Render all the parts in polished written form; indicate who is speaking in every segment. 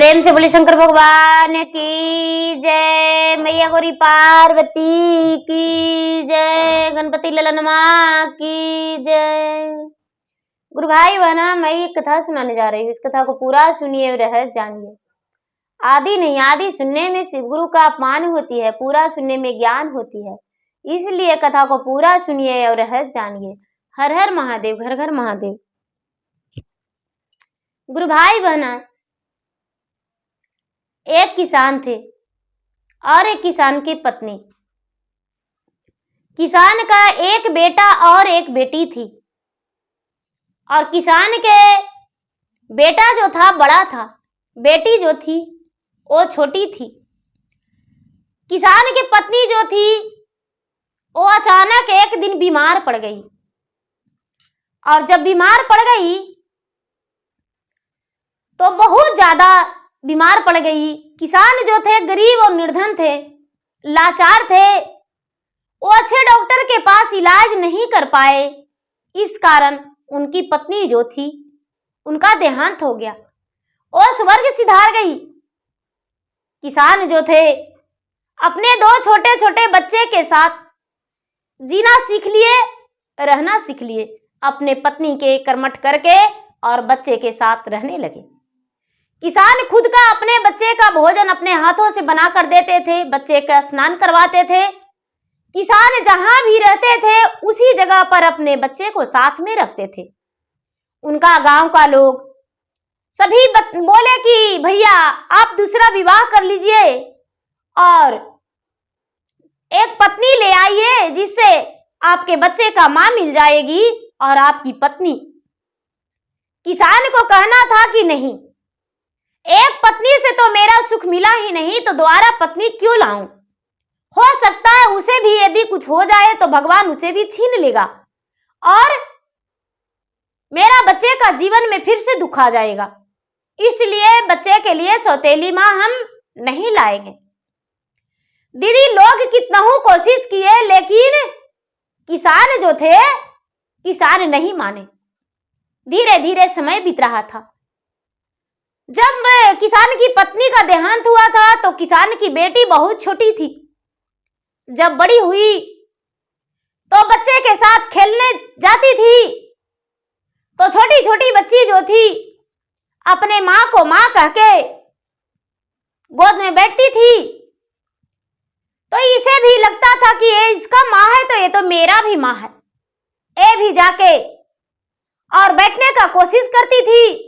Speaker 1: प्रेम से बोले शंकर भगवान की जय, मैया गौरी पार्वती की जय, गणपति ललन मां की जय। गुरु भाई बहना, मैं एक कथा सुनाने जा रही हूँ। इस कथा को पूरा सुनिए और रहस्य जानिए। आदि नहीं, आदि सुनने में शिव गुरु का अपमान होती है, पूरा सुनने में ज्ञान होती है। इसलिए कथा को पूरा सुनिए और रहस्य जानिए। हर हर महादेव, घर घर महादेव। गुरु भाई बहना, एक किसान थे और एक किसान की पत्नी। किसान का एक बेटा और एक बेटी थी, और किसान के बेटा जो था बड़ा था, बेटी जो थी वो छोटी थी। किसान की पत्नी जो थी वो अचानक एक दिन बीमार पड़ गई, और जब बीमार पड़ गई तो बहुत ज्यादा बीमार पड़ गई। किसान जो थे गरीब और निर्धन थे, लाचार थे, वो अच्छे डॉक्टर के पास इलाज नहीं कर पाए। इस कारण उनकी पत्नी जो थी उनका देहांत हो गया और स्वर्ग सिधार गई। किसान जो थे अपने दो छोटे छोटे बच्चे के साथ जीना सीख लिए, रहना सीख लिए, अपने पत्नी के कर्मठ करके और बच्चे के साथ रहने लगे। किसान खुद का अपने बच्चे का भोजन अपने हाथों से बना कर देते थे, बच्चे का स्नान करवाते थे। किसान जहां भी रहते थे उसी जगह पर अपने बच्चे को साथ में रखते थे। उनका गांव का लोग सभी बोले कि भैया आप दूसरा विवाह कर लीजिए और एक पत्नी ले आइए, जिससे आपके बच्चे का मां मिल जाएगी और आपकी पत्नी। किसान को कहना था कि नहीं, एक पत्नी से तो मेरा सुख मिला ही नहीं, तो दोबारा पत्नी क्यों लाऊं? हो सकता है उसे भी यदि कुछ हो जाए तो भगवान उसे भी छीन लेगा और मेरा बच्चे का जीवन में फिर से दुख आ जाएगा। इसलिए बच्चे के लिए सौतेली मां हम नहीं लाएंगे। दीदी लोग कितना ही कोशिश किए, लेकिन किसान जो थे, किसान नहीं माने। धीरे धीरे समय बीत रहा था। जब किसान की पत्नी का देहांत हुआ था तो किसान की बेटी बहुत छोटी थी। जब बड़ी हुई तो बच्चे के साथ खेलने जाती थी, तो छोटी छोटी बच्ची जो थी अपने मां को मां कह के गोद में बैठती थी। तो इसे भी लगता था कि ये इसका मां है तो ये तो मेरा भी मां है। ये भी जाके और बैठने का कोशिश करती थी,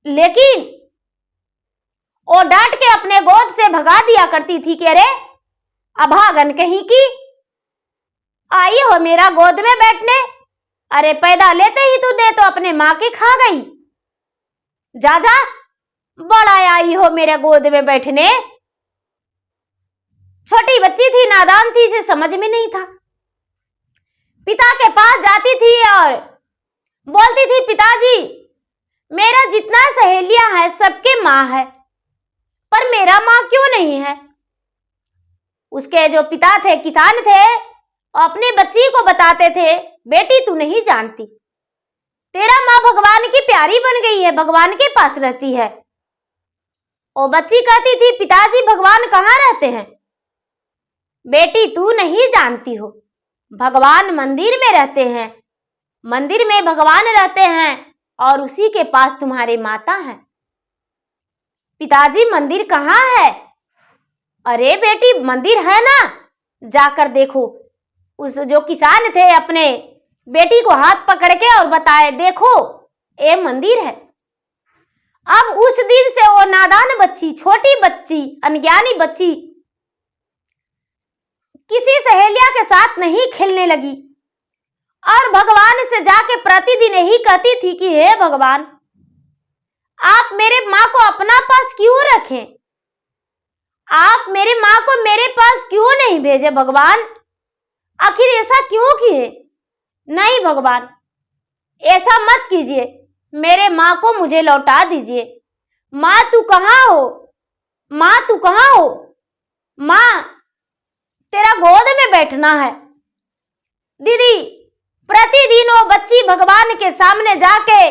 Speaker 1: लेकिन वो डांट के अपने गोद से भगा दिया करती थी कि अरे अभागन कहीं की, आई हो मेरा गोद में बैठने, अरे पैदा लेते ही तूने तो अपने मां के खा गई, जा जा बड़ा आई हो मेरे गोद में बैठने। छोटी बच्ची थी, नादान थी, इसे समझ में नहीं था। पिता के पास जाती थी और बोलती थी, पिताजी मेरा जितना सहेलियां है सबके मां है, पर मेरा मां क्यों नहीं है? उसके जो पिता थे, किसान थे, अपने बच्ची को बताते थे, बेटी तू नहीं जानती, तेरा मां भगवान की प्यारी बन गई है, भगवान के पास रहती है। और बच्ची कहती थी, पिताजी भगवान कहाँ रहते हैं? बेटी तू नहीं जानती हो, भगवान मंदिर में रहते हैं, मंदिर में भगवान रहते हैं और उसी के पास तुम्हारे माता है। पिताजी मंदिर कहाँ है? अरे बेटी मंदिर है ना, जाकर देखो। उस जो किसान थे अपने बेटी को हाथ पकड़ के और बताए, देखो ये मंदिर है। अब उस दिन से वो नादान बच्ची, छोटी बच्ची, अनज्ञानी बच्ची किसी सहेलिया के साथ नहीं खेलने लगी और भगवान से जाके प्रतिदिन यही कहती थी कि हे भगवान, आप मेरे मां को अपना पास क्यों रखें? आप मेरी मां को मेरे पास क्यों नहीं भेजे भगवान? आखिर ऐसा क्यों किए? नहीं भगवान, ऐसा मत कीजिए, मेरे मां को मुझे लौटा दीजिए। मां तू कहाँ हो? मां तू कहाँ हो? मां तेरा गोद में बैठना है। दीदी प्रतिदिन वो बच्ची भगवान के सामने जाके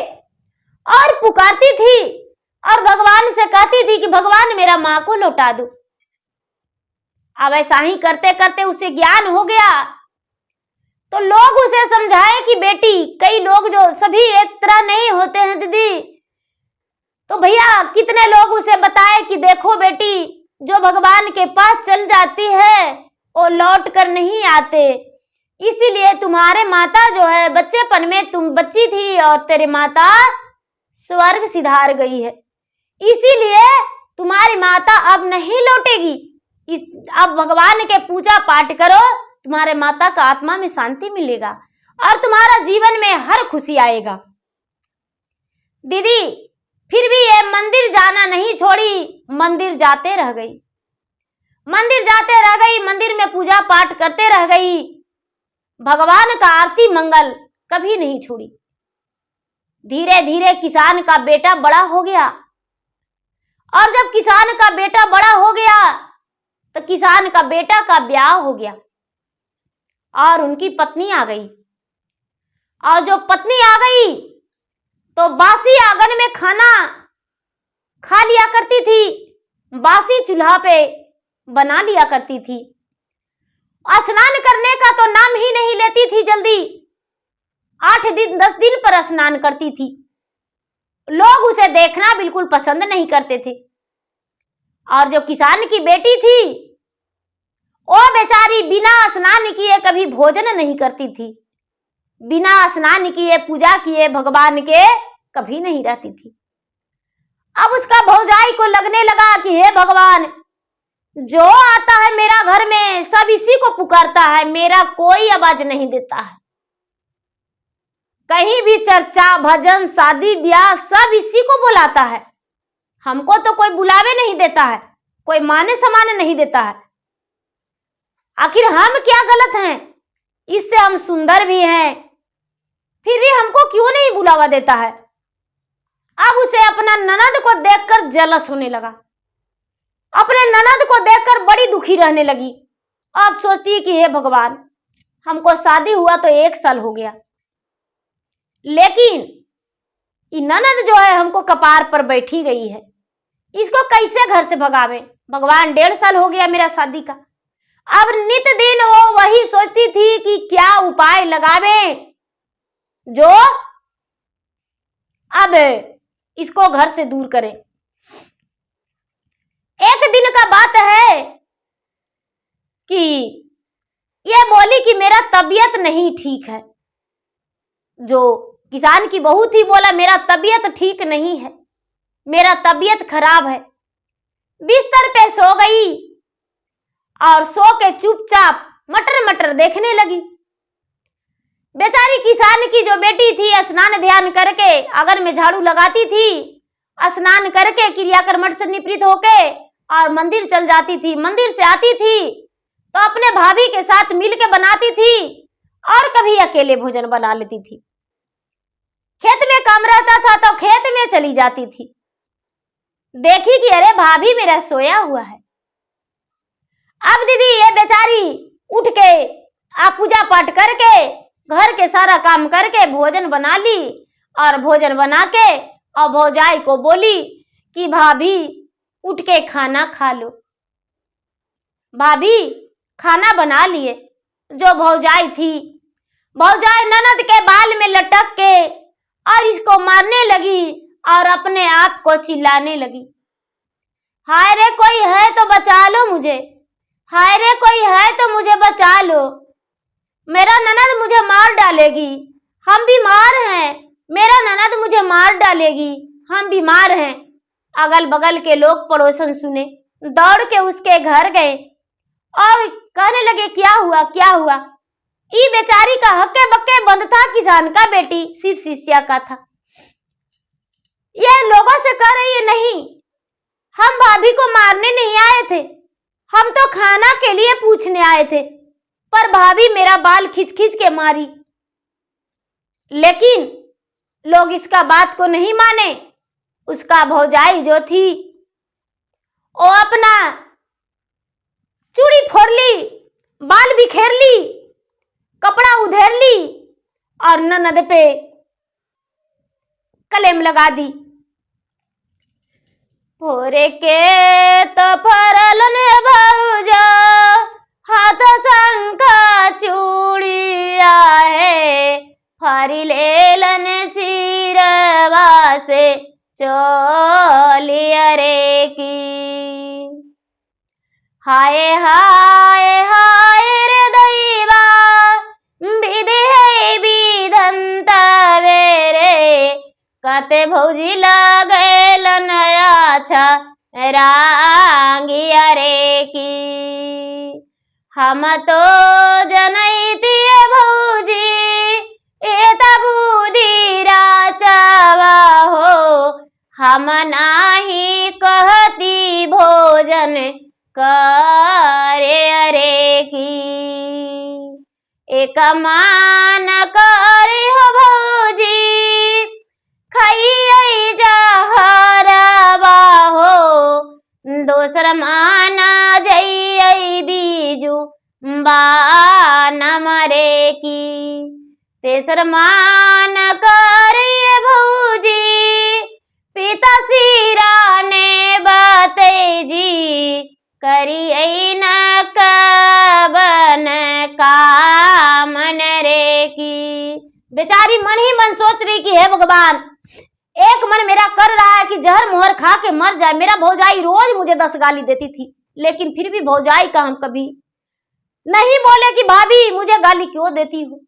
Speaker 1: और पुकारती थी, और भगवान से कहती थी कि भगवान मेरा माँ को लौटा दो। अब ऐसा ही करते करते उसे ज्ञान हो गया, तो लोग उसे समझाए कि बेटी, कई लोग जो सभी एक तरह नहीं होते हैं दीदी, तो भैया कितने लोग उसे बताए कि देखो बेटी, जो भगवान के पास चल जाती है वो लौट कर नहीं आते, इसीलिए तुम्हारे माता जो है, बच्चेपन में तुम बच्ची थी और तेरे माता स्वर्ग सिधार गई है, इसीलिए तुम्हारी माता अब नहीं लौटेगी। अब भगवान के पूजा पाठ करो, तुम्हारे माता का आत्मा में शांति मिलेगा और तुम्हारा जीवन में हर खुशी आएगा। दीदी फिर भी ये मंदिर जाना नहीं छोड़ी, मंदिर जाते रह गई, मंदिर जाते रह गई, मंदिर में पूजा पाठ करते रह गई, भगवान का आरती मंगल कभी नहीं छोड़ी। धीरे धीरे किसान का बेटा बड़ा हो गया, और जब किसान का बेटा बड़ा हो गया तो किसान का बेटा का ब्याह हो गया और उनकी पत्नी आ गई। और जो पत्नी आ गई तो बासी आंगन में खाना खा लिया करती थी, बासी चूल्हा पे बना लिया करती थी, स्नान करने का तो नाम ही नहीं लेती थी। जल्दी 8 दिन 10 दिन पर स्नान करती थी। लोग उसे देखना बिल्कुल पसंद नहीं करते थे। और जो किसान की बेटी थी वो बेचारी बिना स्नान किए कभी भोजन नहीं करती थी, बिना स्नान किए पूजा किए भगवान के कभी नहीं रहती थी। अब उसका भौजाई को लगने लगा कि हे भगवान, जो आता है मेरा घर में सब इसी को पुकारता है, मेरा कोई आवाज नहीं देता है। कहीं भी चर्चा भजन शादी ब्याह सब इसी को बुलाता है, हमको तो कोई बुलावे नहीं देता है, कोई माने सम्मान नहीं देता है। आखिर हम क्या गलत हैं? इससे हम सुंदर भी हैं, फिर भी हमको क्यों नहीं बुलावा देता है। अब उसे अपना ननद को देखकर जलस होने लगा, अपने ननद को देखकर बड़ी दुखी रहने लगी। अब सोचती कि हे भगवान, हमको शादी हुआ तो 1 साल हो गया, लेकिन ये ननद जो है हमको कपार पर बैठी गई है, इसको कैसे घर से भगावे। भगवान 1.5 साल हो गया मेरा शादी का। अब नित दिन वो वही सोचती थी कि क्या उपाय लगावे जो अब इसको घर से दूर करे। एक दिन का बात है कि ये बोली कि मेरा तबीयत नहीं ठीक है। जो किसान की बहू थी बोला मेरा तबीयत ठीक नहीं है, मेरा तबीयत खराब है। बिस्तर पे सो गई और सो के चुपचाप मटर मटर देखने लगी। बेचारी किसान की जो बेटी थी स्नान ध्यान करके आंगन में झाड़ू लगाती थी, स्नान करके क्रियाकर्म से निवृत्त होके और मंदिर चल जाती थी। मंदिर से आती थी तो अपने भाभी के साथ मिलके बनाती थी और कभी अकेले भोजन बना लेती थी। खेत में काम रहता था तो खेत में चली जाती थी। देखी कि अरे भाभी मेरा सोया हुआ है। अब दीदी ये बेचारी उठ के आप पूजा पाठ करके घर के सारा काम करके भोजन बना ली और भोजन बना के और भौजाई को बोली कि भाभी उठ के खाना खा लो। भाभी खाना बना लिए। जो भौजाई थी, भौजाई ननद के बाल में लटक के और इसको मारने लगी और अपने आप को चिल्लाने लगी, हाय रे कोई है तो बचा लो मुझे, हाय रे कोई है तो मुझे बचा लो, मेरा ननद मुझे मार डालेगी, हम बीमार हैं, मेरा ननद मुझे मार डालेगी, हम बीमार हैं। अगल बगल के लोग पड़ोसन सुने, दौड़ के उसके घर गए और कहने लगे क्या हुआ क्या हुआ। ये बेचारी का हक्के बक्के बंद था, किसान का बेटी शिव शिष्या का था। ये लोगों से कह रही है नहीं, हम भाभी को मारने नहीं आए थे, हम तो खाना के लिए पूछने आए थे, पर भाभी मेरा बाल खींच खींच के मारी। लेकिन लोग इसका बात को नहीं माने। उसका भौजाई जो थी वो अपना चूड़ी फोड़ ली, बाल बिखेर ली, कपड़ा उधेर ली और ननद पे कलेम लगा दी। भोरे के तो फरलन भौजा हाथ शंखा चूड़िया है, फारी लेलन चिरवा से चोलिया रे की। हाय हाय हाय रे दैवा विधि है विधंत वेरे, कते भौजी लगेल नया छा रांगिया रे की। हम तो जनैती भौजी एता बुद्धि राचावा हो, हम नाही कहती भोजन करे अरे की। एक मान करे हो भौजी खाई जहरवा हो, दोसर माना जई बीजू बाना मरे की। तेसर मान करे भौजी पिता सिरा ने बते जी, करी न कबन कामन रे की। बेचारी मन ही मन सोच रही कि हे भगवान, एक मन मेरा कर रहा है कि जहर मोहर खा के मर जाए। मेरा भौजाई रोज मुझे 10 गाली देती थी, लेकिन फिर भी भौजाई का हम कभी नहीं बोले कि भाभी मुझे गाली क्यों देती हो।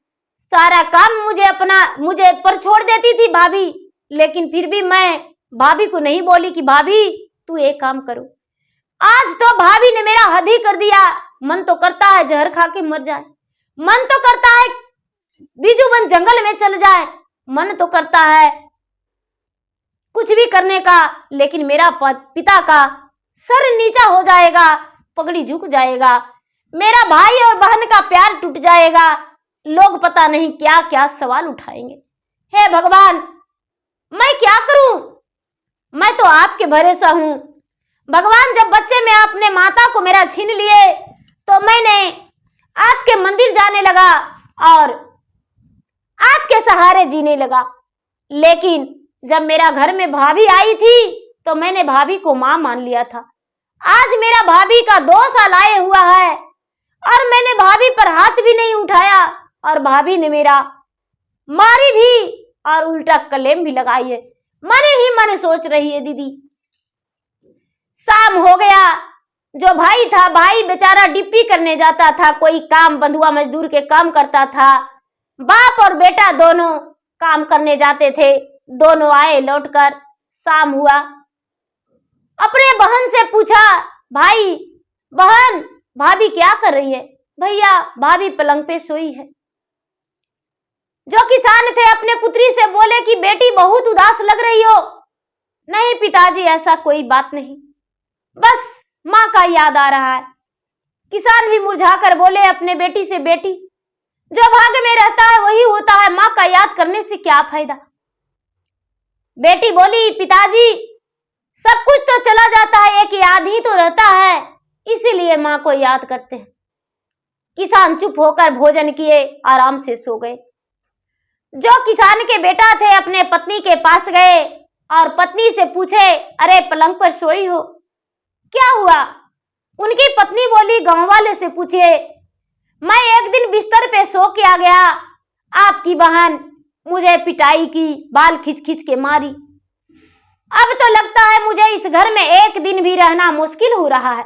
Speaker 1: सारा काम मुझे पर छोड़ देती थी भाभी, लेकिन फिर भी मैं भाभी को नहीं बोली कि भाभी तू एक काम करो। आज तो भाभी ने मेरा हद ही कर दिया। मन तो करता है जहर खा के मर जाए, मन तो करता है बीजू बन जंगल में चल जाए, मन तो करता है कुछ भी करने का, लेकिन मेरा पिता का सर नीचा हो जाएगा, पगड़ी झुक जाएगा, मेरा भाई और बहन का प्यार टूट जाएगा, लोग पता नहीं क्या क्या सवाल उठाएंगे। हे भगवान, मैं क्या करूं? मैं तो आपके भरोसा हूं। भगवान, जब बच्चे में अपने माता को मेरा छीन लिए तो मैंने आपके मंदिर जाने लगा और आपके सहारे जीने लगा। लेकिन जब मेरा घर में भाभी आई थी तो मैंने भाभी को मां मान लिया था। आज मेरा भाभी का 2 साल आए हुआ है और मैंने भाभी पर हाथ भी नहीं उठाया, और भाभी ने मेरा मारी भी और उल्टा कलेम भी लगाई है। मन ही मन सोच रही है दीदी। शाम हो गया। जो भाई था, भाई बेचारा डिप्टी करने जाता था, कोई काम बंधुआ मजदूर के काम करता था। बाप और बेटा दोनों काम करने जाते थे। दोनों आए लौटकर, शाम हुआ। अपने बहन से पूछा, भाई बहन भाभी क्या कर रही है? भैया भाभी पलंग पे सोई है। जो किसान थे अपने पुत्री से बोले कि बेटी बहुत उदास लग रही हो। नहीं पिताजी, ऐसा कोई बात नहीं, बस माँ का याद आ रहा है। किसान भी मुरझाकर बोले अपने बेटी से, बेटी जो भाग्य में रहता है वही होता है, माँ का याद करने से क्या फायदा। बेटी बोली, पिताजी सब कुछ तो चला जाता है, एक याद ही तो रहता है, इसीलिए माँ को याद करते हैं। किसान चुप होकर भोजन किए, आराम से सो गए। जो किसान के बेटा थे अपने पत्नी के पास गए और पत्नी से पूछे, अरे पलंग पर सोई हो, क्या हुआ? उनकी पत्नी बोली, गांव वाले से पूछिए, मैं एक दिन बिस्तर पे सो के आ गया, आपकी बहन मुझे पिटाई की, बाल खींच खींच के मारी। अब तो लगता है मुझे इस घर में एक दिन भी रहना मुश्किल हो रहा है।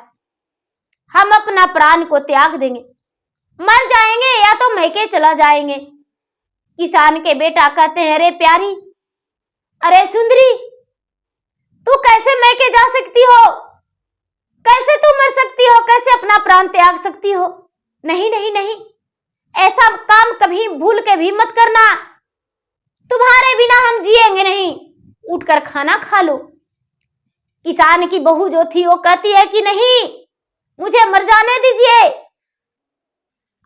Speaker 1: हम अपना प्राण को त्याग देंगे, मर जाएंगे या तो मैके चला जाएंगे। किसान के बेटा कहते हैं, अरे प्यारी, अरे सुंदरी, तू कैसे मैके जा सकती हो? कैसे तू मर सकती हो? कैसे अपना प्राण त्याग सकती हो? नहीं नहीं नहीं, ऐसा काम कभी भूल के भी मत करना। तुम्हारे बिना हम जिएंगे नहीं, उठकर खाना खा लो। किसान की बहू जो थी वो कहती है कि नहीं, मुझे मर जाने दीजिए।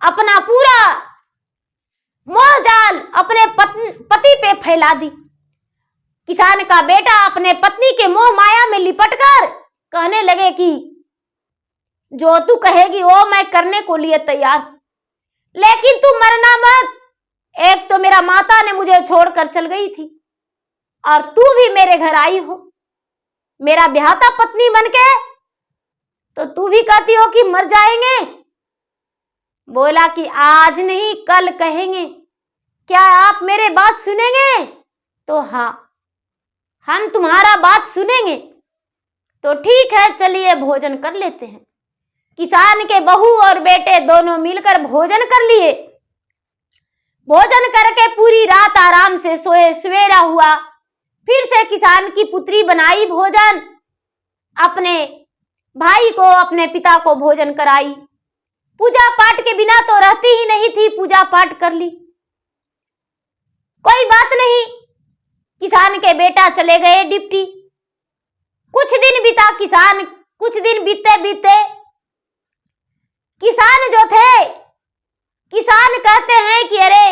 Speaker 1: अपना पूरा मोह जाल अपने पति पे फैला दी। किसान का बेटा अपने पत्नी के मोह माया में लिपटकर कहने लगे कि जो तू कहेगी वो मैं करने को लिए तैयार हूं, लेकिन तू मरना मत। एक तो मेरा माता ने मुझे छोड़कर चल गई थी और तू भी मेरे घर आई हो। मेरा ब्याहता पत्नी बनके, तो तू भी कहती हो कि मर जाएंगे। बोला कि आज नहीं कल कहेंगे, क्या आप मेरे बात सुनेंगे? तो हाँ, हम तुम्हारा बात सुनेंगे। तो ठीक है, चलिए भोजन कर लेते हैं। किसान के बहू और बेटे दोनों मिलकर भोजन कर लिए। भोजन करके पूरी रात आराम से सोए। सवेरा हुआ, फिर से किसान की पुत्री बनाई भोजन, अपने भाई को, अपने पिता को भोजन कराई। पूजा पाठ के बिना तो रहती ही नहीं थी, पूजा पाठ कर ली। कोई बात नहीं, किसान के बेटा चले गए डिप्टी। कुछ दिन बीता किसान, कुछ दिन बीते बीते किसान जो थे, किसान कहते हैं कि अरे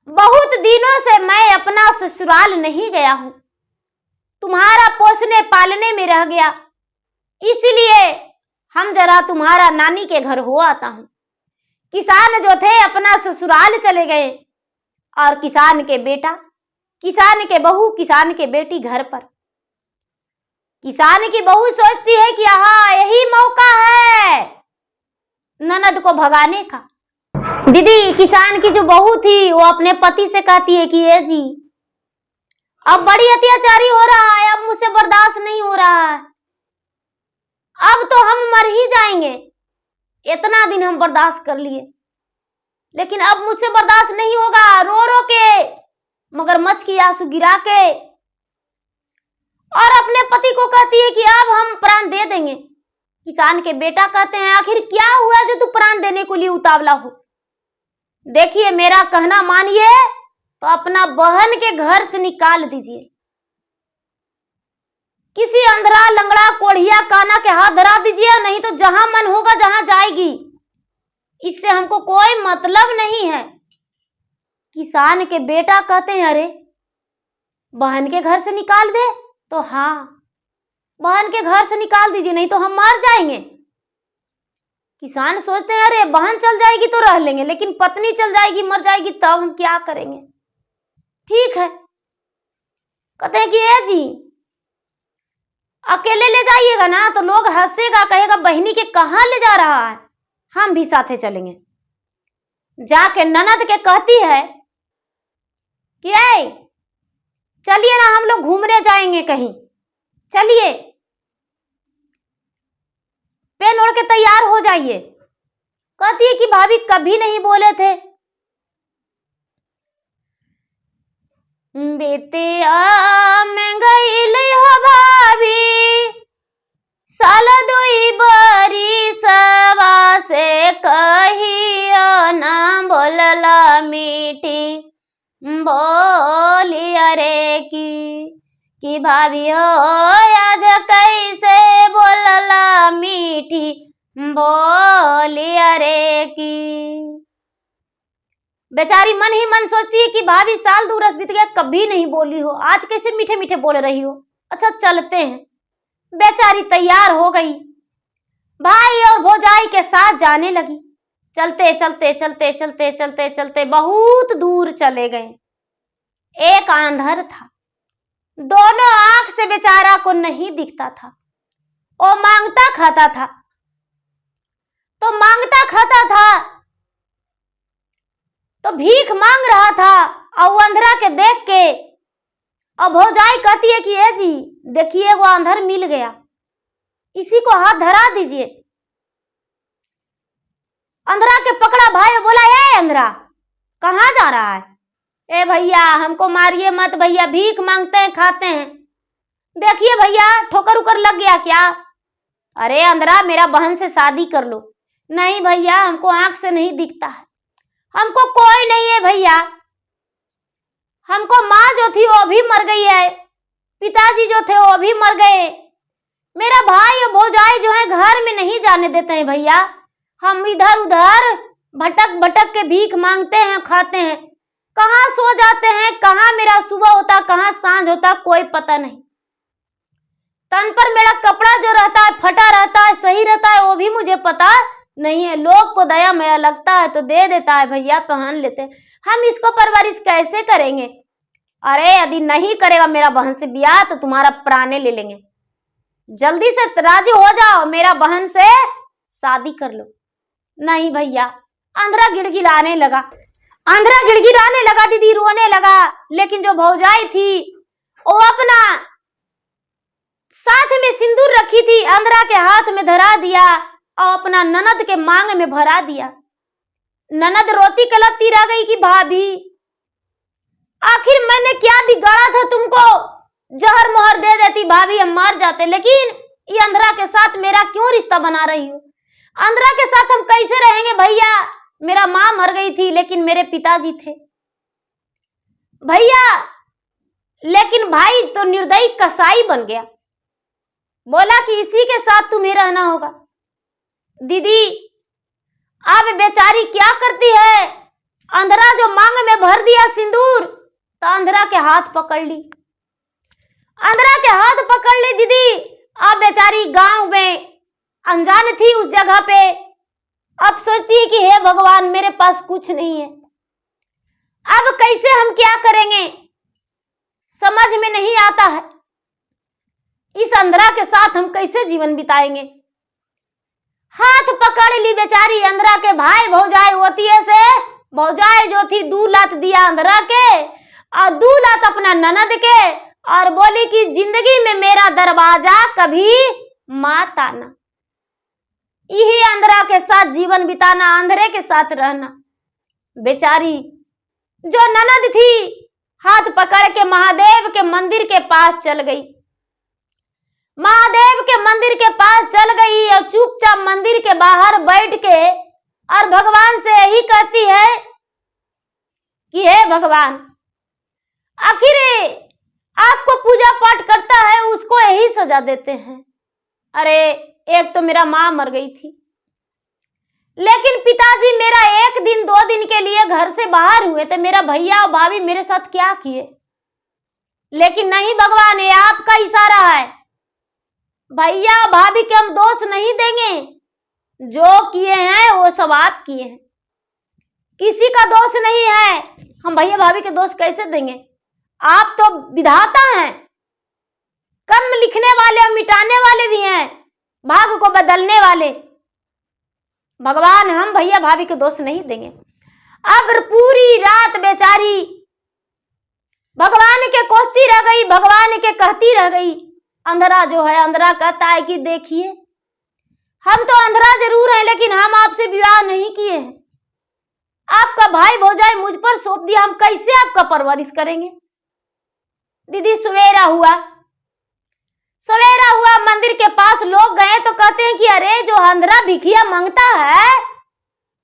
Speaker 1: बहुत दिनों से मैं अपना ससुराल नहीं गया हूं, तुम्हारा पोसने पालने में रह गया, इसलिए हम जरा तुम्हारा नानी के घर हो आता हूं। किसान जो थे अपना ससुराल चले गए और किसान के बेटा, किसान के बहू, किसान के बेटी घर पर। किसान की बहू सोचती है कि हाँ, यही मौका है ननद को भगाने का। दीदी, किसान की जो बहू थी वो अपने पति से कहती है कि ये जी, अब बड़ी अत्याचारी हो रहा है, अब मुझसे बर्दाश्त नहीं हो रहा है, अब तो हम मर ही जाएंगे। इतना दिन हम बर्दाश्त कर लिए, लेकिन अब मुझसे बर्दाश्त नहीं होगा। रो रो के, मगरमच्छ की आंसू गिरा के, और अपने पति को कहती है कि अब हम प्राण दे देंगे। किसान के बेटा कहते हैं, आखिर क्या हुआ जो तू प्राण देने के लिए उतावला हो? देखिए, मेरा कहना मानिए तो अपना बहन के घर से निकाल दीजिए। किसी अंधरा लंगड़ा कोढ़िया काना के हाथ धरा दीजिए, नहीं तो जहां मन होगा जहां जाएगी, इससे हमको कोई मतलब नहीं है। किसान के बेटा कहते हैं, अरे बहन के घर से निकाल दे? तो हाँ, बहन के घर से निकाल दीजिए, नहीं तो हम मर जाएंगे। किसान सोचते हैं, अरे बहन चल जाएगी तो रह लेंगे, लेकिन पत्नी चल जाएगी, मर जाएगी, तब हम क्या करेंगे? ठीक है, कहते हैं कि ए जी, अकेले ले जाइएगा ना तो लोग हंसेगा, कहेगा बहनी के कहां ले जा रहा है, हम भी साथे चलेंगे। जाके ननद के कहती है कि ए, चलिए ना, हम लोग घूमने जाएंगे कहीं, चलिए, पेन ओढ़ के तैयार हो जाइए। कहती है कि भाभी कभी नहीं बोले थे। बेतिया में गईल हो भाभी, साल दुई बरी सवा से कहियो ना बोलला मीठी बोली अरे की भाभी हो आज कैसे बोलला मीठी बोली अरे की। बेचारी मन ही मन सोचती है कि भाभी साल 2 बरस बीत गया, कभी नहीं बोली हो, आज कैसे मीठे मीठे बोल रही हो। अच्छा चलते हैं। बेचारी तैयार हो गई, भाई और भौजाई के साथ जाने लगी। चलते चलते चलते चलते चलते चलते बहुत दूर चले गए। एक आंधर था, दोनों आंख से बेचारा को नहीं दिखता था। वो मांगता खाता था, तो मांगता खाता था तो भीख मांग रहा था, और अंधरा के देख के और भौजाई कहती है कि ये जी देखिए वो अंधर मिल गया, इसी को हाथ धरा दीजिए। अंधरा के पकड़ा भाई, बोला ए अंधरा कहाँ जा रहा है? ए भैया हमको मारिए मत भैया, भीख मांगते हैं खाते हैं। देखिए भैया ठोकर उकर लग गया क्या? अरे अंधरा मेरा बहन से शादी कर लो। नहीं भैया हमको आंख से नहीं दिखता है, हमको कोई नहीं है भैया, हमको माँ जो थी वो भी मर गई है, पिताजी जो थे वो भी मर गए, मेरा भाई और भौजाई जो है घर में नहीं जाने देते हैं भैया, हम इधर उधर भटक भटक के भीख मांगते हैं खाते हैं, कहाँ सो जाते हैं, कहाँ मेरा सुबह होता कहाँ सांझ होता कोई पता नहीं। तन पर मेरा कपड़ा जो रहता है फटा रहता है सही रहता है वो भी मुझे पता नहीं है, लोग को दया माया लगता है तो दे देता है भैया पहन लेते हैं, हम इसको परवरिश कैसे करेंगे? अरे यदि नहीं करेगा मेरा बहन से ब्याह तो तुम्हारा प्राणे ले लेंगे। जल्दी से राजी हो जाओ, मेरा बहन से शादी कर लो। नहीं भैया, आंध्रा गिड़गिड़ाने लगा। आंध्रा गिड़गिड़ाने लगा, दीदी रोने लगा। लेकिन जो भौजाई थी वो अपना साथ में सिंदूर रखी थी, आंध्रा के हाथ में धरा दिया और अपना ननद के मांग में भरा दिया। ननद रोती कलपती रह गई कि भाभी आखिर मैंने क्या बिगाड़ा था तुमको, जहर मोहर दे देती भाभी हम मर जाते, लेकिन ये आंध्रा के साथ मेरा क्यों रिश्ता बना रही हो? आंध्रा के साथ हम कैसे रहेंगे भैया? मेरा माँ मर गई थी लेकिन मेरे पिताजी थे भैया। लेकिन भाई तो निर्दयी कसाई बन गया, बोला कि इसी के साथ तुम्हें रहना होगा। दीदी अब बेचारी क्या करती है? आंध्रा जो मांग में भर दिया सिंदूर, तो आंध्रा के हाथ पकड़ ली। आंध्रा के हाथ पकड़ ली दीदी। अब बेचारी गांव में अनजान थी उस जगह पे, अब सोचती है कि हे भगवान मेरे पास कुछ नहीं है, अब कैसे हम क्या करेंगे, समझ में नहीं आता है। इस आंध्रा के साथ हम कैसे जीवन बिताएंगे? हाथ पकड़ ली बेचारी आंध्रा के भाई भौजाई होती है से। भौजाई जो थी 2 लात दिया आंध्रा के और 2 लात अपना ननद के, और बोली कि जिंदगी में मेरा दरवाजा कभी मत आना। यही आंध्रा के साथ जीवन बिताना, आंध्रे के साथ रहना। बेचारी जो ननद थी हाथ पकड़ के महादेव के मंदिर के पास चल गई। महादेव के मंदिर के पास चल गई और चुपचाप मंदिर के बाहर बैठ के और भगवान से यही कहती है कि हे भगवान, आखिर आपको पूजा पाठ करता है उसको यही सजा देते हैं। अरे एक तो मेरा माँ मर गई थी, लेकिन पिताजी मेरा 1 दिन 2 दिन के लिए घर से बाहर हुए थे, मेरा भैया और भाभी मेरे साथ क्या किए? लेकिन नहीं भगवान, ये आपका इशारा है। भैया और भाभी के हम दोष नहीं देंगे, जो किए हैं वो सब आप किए हैं, किसी का दोष नहीं है। हम भैया भाभी के दोष कैसे देंगे? आप तो विधाता हैं, कर्म लिखने वाले और मिटाने वाले भी हैं, भाग्य को बदलने वाले। भगवान हम भैया भाभी के दोष नहीं देंगे। अब पूरी रात बेचारी भगवान के कोसती रह गई, भगवान के कहती रह गई। अंधरा जो है, अंधरा कहता है कि देखिए हम तो अंधरा जरूर हैं लेकिन हम आपसे विवाह नहीं किए हैं, आपका भाई भौजाई मुझ पर सौंप दिया, हम कैसे आपका परवरिश करेंगे? दीदी सवेरा हुआ मंदिर के पास लोग गए तो कहते हैं कि अरे जो अंधरा भिखिया मांगता है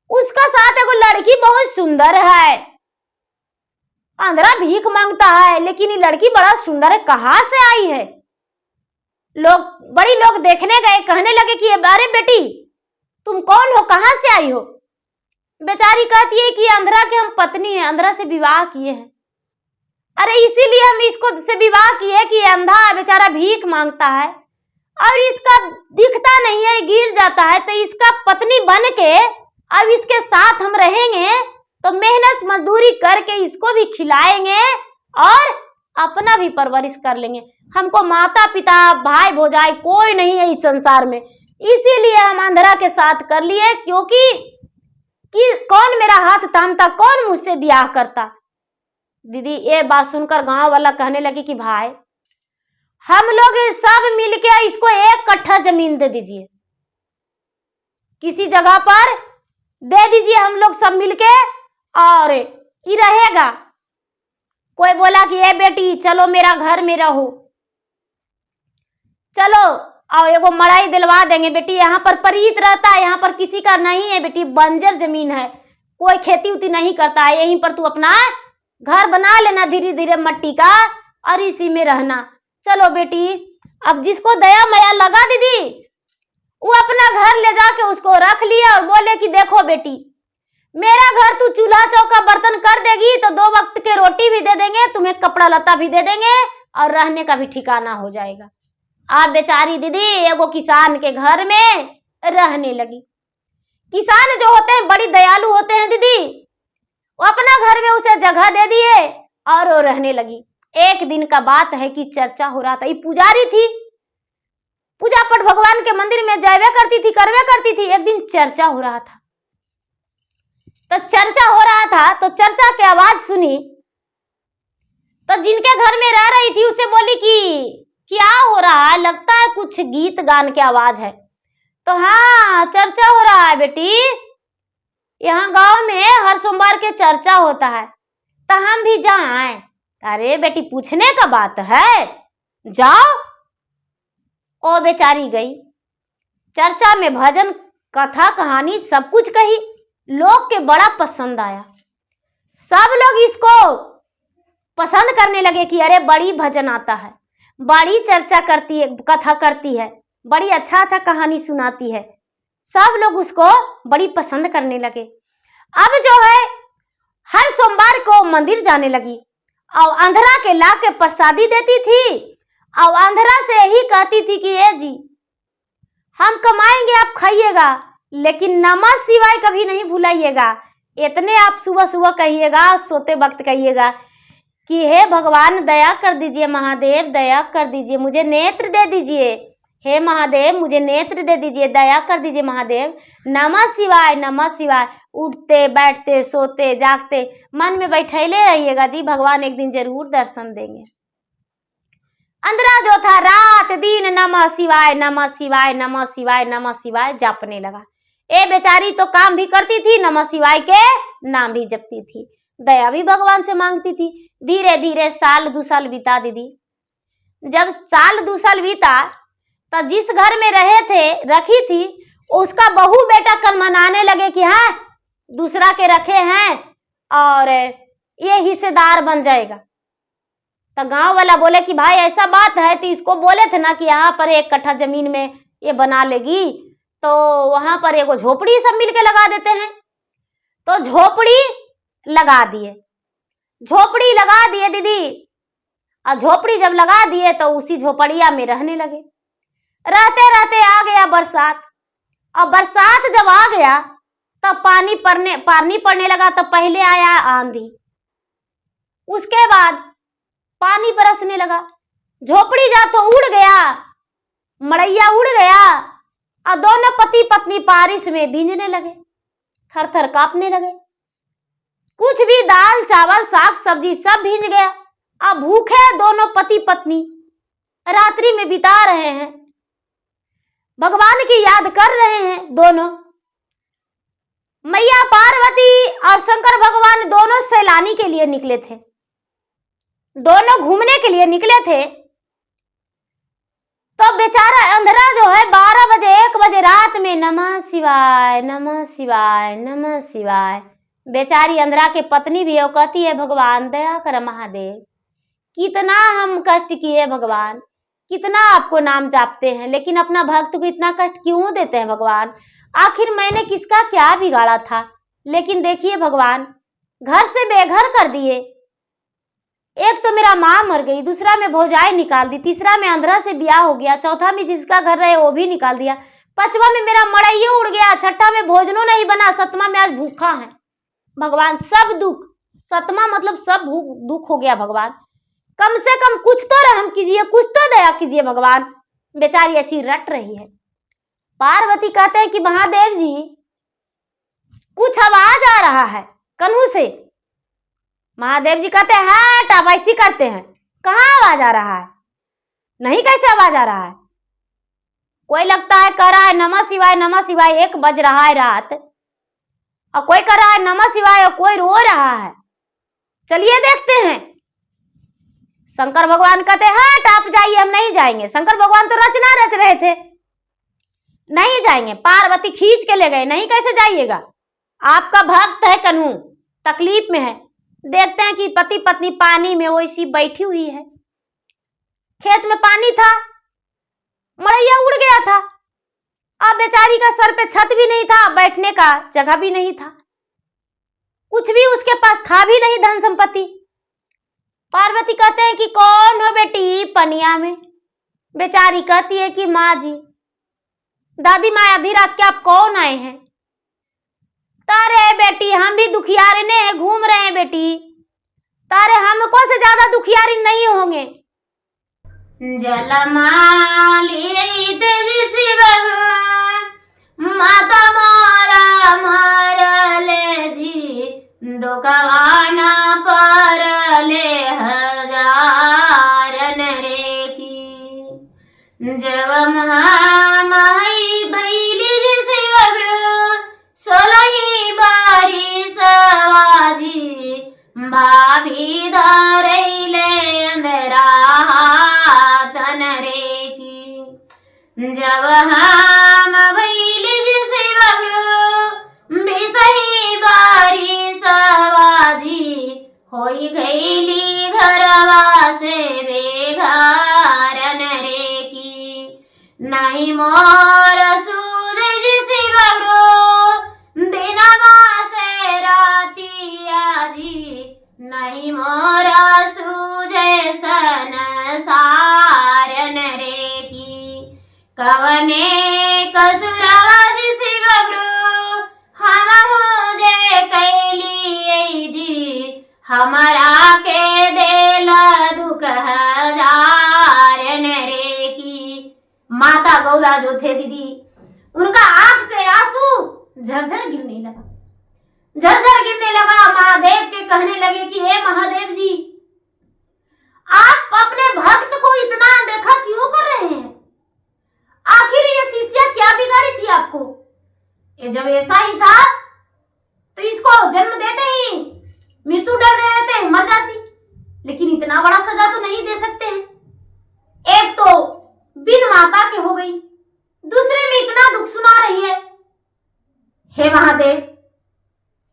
Speaker 1: उसका साथ एगो लड़की बहुत सुंदर है। अंधरा भीख मांगता है लेकिन ये लड़की बड़ा सुंदर है, कहाँ से आई है? बड़ी लोग देखने गए, कहने लगे कि अरे बेटी तुम कौन हो, कहाँ से आई हो? बेचारी कहती है कि अंधरा के हम पत्नी है, अंधरा से विवाह किए हैं। अरे इसीलिए हम इसको से विवाह किए कि अंधा बेचारा भीख मांगता है और इसका दिखता नहीं है, गिर जाता है, तो इसका पत्नी बन के अब इसके साथ हम रहेंगे तो मेहनत मजदूरी करके इसको भी खिलाएंगे और अपना भी परवरिश कर लेंगे। हमको माता पिता भाई भौजाई कोई नहीं है इस संसार में, इसीलिए हम अंधरा के साथ कर लिए, क्योंकि कि कौन मेरा हाथ थामता, कौन मुझसे ब्याह करता। दीदी ये बात सुनकर गांव वाला कहने लगे कि भाई हम लोग सब मिलके इसको 1 कट्ठा जमीन दे दीजिए, किसी जगह पर दे दीजिए, हम लोग सब मिलके और ये रहेगा। कोई बोला कि ए बेटी चलो मेरा घर में रहो, चलो और एगो मड़ाई दिलवा देंगे बेटी, यहाँ पर परीत रहता है, यहाँ पर किसी का नहीं है बेटी, बंजर जमीन है, कोई खेती उती नहीं करता है, यहीं पर तू अपना घर बना लेना धीरे धीरे मट्टी का और इसी में रहना। चलो बेटी, अब जिसको दया माया लगा दीदी वो अपना घर ले जाके उसको रख लिया और बोले कि देखो बेटी मेरा घर तू चूल्हा चौका बर्तन कर देगी तो 2 वक्त के रोटी भी दे देंगे, तुम्हें कपड़ा लता भी दे देंगे और रहने का भी ठिकाना हो जाएगा। आप बेचारी दीदी एगो किसान के घर में रहने लगी। किसान जो होते हैं बड़ी दयालु होते हैं दीदी, वो अपना घर में उसे जगह दे दिए और वो रहने लगी। एक दिन का बात है कि चर्चा हो रहा था। ये पुजारी थी, पूजा पाठ भगवान के मंदिर में जावे करती थी, करवे करती थी। एक दिन चर्चा हो रहा था, तो चर्चा हो रहा था तो चर्चा की आवाज सुनी, तो जिनके घर में रह रही थी उसे बोली कि क्या हो रहा है, लगता है कुछ गीत गान की आवाज है। तो हाँ, चर्चा हो रहा है बेटी, यहाँ गांव में हर सोमवार के चर्चा होता है, तो हम भी जाएं। अरे बेटी, पूछने का बात है, जाओ। ओ बेचारी गई। चर्चा में भजन, कथा, कहानी सब कुछ कही। लोग के बड़ा पसंद आया। सब लोग इसको पसंद करने लगे कि अरे बड़ी भजन आता है, बड़ी चर्चा करती है, कथा करती है, बड़ी अच्छा अच्छा कहानी सुनाती है। सब लोग उसको बड़ी पसंद करने लगे। अब जो है हर सोमवार को मंदिर जाने लगी और अंधरा के ला के प्रसादी देती थी और अंधरा से यही कहती थी कि ए जी, हम कमाएंगे, आप खाइएगा, लेकिन नमः शिवाय कभी नहीं भुलाइएगा। इतने आप सुबह सुबह कहिएगा, सोते वक्त कहिएगा कि हे भगवान दया कर दीजिए, महादेव दया कर दीजिए, मुझे नेत्र दे दीजिए, हे महादेव मुझे नेत्र दे दीजिए, दया कर दीजिए महादेव, नमः शिवाय नमः शिवाय। उठते बैठते सोते जागते मन में बैठैले रहिएगा जी, भगवान एक दिन जरूर दर्शन देंगे। अंधरा जो था रात दिन नमः शिवाय नमः शिवाय नमः शिवाय नमः शिवाय जपने लगा। ए बेचारी तो काम भी करती थी, नमः शिवाय के नाम भी जपती थी, दया भी भगवान से मांगती थी। धीरे धीरे साल 2 साल बीता दीदी। जब साल 2 साल बीता तो जिस घर में रखी थी, उसका बहू बेटा कल मनाने लगे कि हाँ दूसरा के रखे हैं और ये हिस्सेदार बन जाएगा। तो गांव वाला बोले कि भाई ऐसा बात है, तो इसको बोले थे ना कि यहाँ पर 1 कट्ठा जमीन में ये बना लेगी, तो वहां पर एगो झोपड़ी सब मिलके लगा देते हैं। तो झोपड़ी लगा दिए, झोपड़ी लगा दिए दीदी। और झोपड़ी जब लगा दिए तो उसी झोपड़िया में रहने लगे। रहते रहते आ गया बरसात, और बरसात जब आ गया तो पानी पड़ने लगा। तो पहले आया आंधी, उसके बाद पानी बरसने लगा। झोपड़ी जा तो उड़ गया, मड़ैया उड़ गया, और दोनों पति पत्नी बारिश में भींजने लगे, थर थर कांपने लगे। कुछ भी दाल चावल साग सब्जी सब भींज गया। अब भूखे दोनों पति पत्नी रात्रि में बिता रहे हैं, भगवान की याद कर रहे हैं दोनों। मैया पार्वती और शंकर भगवान दोनों सैलानी के लिए निकले थे, दोनों घूमने के लिए निकले थे। तो बेचारा अंधरा जो है 12 बजे 1 बजे रात में नमः शिवाय नमः शिवाय नमः शिवाय। बेचारी अंधरा के पत्नी भी है, वो कहती है भगवान दया कर महादेव, कितना हम कष्ट किए भगवान, कितना आपको नाम जापते हैं, लेकिन अपना भक्त को इतना कष्ट क्यों देते हैं भगवान। आखिर मैंने किसका क्या बिगाड़ा था, लेकिन देखिए भगवान घर से बेघर कर दिए। एक तो मेरा माँ मर गई, दूसरा में भौजाई निकाल दी, तीसरा में अंधरा से ब्याह हो गया, चौथा में जिसका घर रहे वो भी निकाल दिया, 5वां में मेरा मड़ैया उड़ गया, 6ठा में भोजनों नहीं बना, 7वां में आज भूखा है भगवान। सब दुख, 7वां मतलब सब दुख हो गया भगवान। कम से कम कुछ तो रहम कीजिए, कुछ तो दया कीजिए भगवान। बेचारी ऐसी रट रही है। पार्वती कहते हैं कि महादेव जी कुछ आवाज आ रहा है कन्हू से। महादेव जी कहते हैं हट, आप ऐसी करते हैं, कहाँ आवाज आ रहा है, नहीं कैसे आवाज आ रहा है। कोई लगता है कह रहा है नमः शिवाय 1 बज रहा है रात, और कोई कह रहा है नमः शिवाय और कोई रो रहा है, चलिए देखते हैं। शंकर भगवान कहते हैं हट आप जाइए, हम नहीं जाएंगे। शंकर भगवान तो रचना रच रहे थे, नहीं जाएंगे। पार्वती खींच के ले गए, नहीं कैसे जाइएगा, आपका भक्त है कन्हू तकलीफ में है। देखते हैं कि पति पत्नी पानी में वैसी बैठी हुई है। खेत में पानी था, मड़ैया उड़ गया था, अब बेचारी का सर पे छत भी नहीं था, बैठने का जगह भी नहीं था, कुछ भी उसके पास था भी नहीं धन संपत्ति। पार्वती कहते हैं कि कौन हो बेटी पनिया में। बेचारी कहती है कि माँ जी, दादी माँ आधी रात के आप कौन आए हैं। तारे बेटी हम भी दुखियारे ने घूम रहे हैं बेटी, तारे हमको से ज्यादा दुखियारी नहीं होंगे। जलमाली तेजी शिव माता मोरा मरले जी दुखवाना परले हजारन रे की जब महामाई भैली जी शिव सोलही बारी सवाजी भाभी धरैले अंधेरा तन रे की जब हम भैली जी शिव बिसही बारी सवाजी होई गईली घरवा से बेघरन रे की नहीं मोर सूझे जी शिव दिनमा से रातिया जी नहीं मोरा सूझे संसारन रे की कवने कसुरवा जी शिव हम मुझे कैली जी हमारा के देला दुख हजारन रे की। माता गौरा जो थे दीदी, उनका आंख से आंसू झरझर गिरने लगा, झरझर गिरने लगा। महादेव के कहने लगे कि हे महादेव जी, आप अपने भक्त को इतना अनदेखा क्यों कर रहे हैं? आखिर ये शिष्या क्या बिगाड़ी थी आपको? ये जब ऐसा ही था तो इसको जन्म देते ही मृत्यु डर दे देते, मर जाती। लेकिन इतना बड़ा सजा तो नहीं दे सकते हैं। एक तो बिन माता के हो गई, दूसरे में इतना दुख सुना रही है। हे महादेव,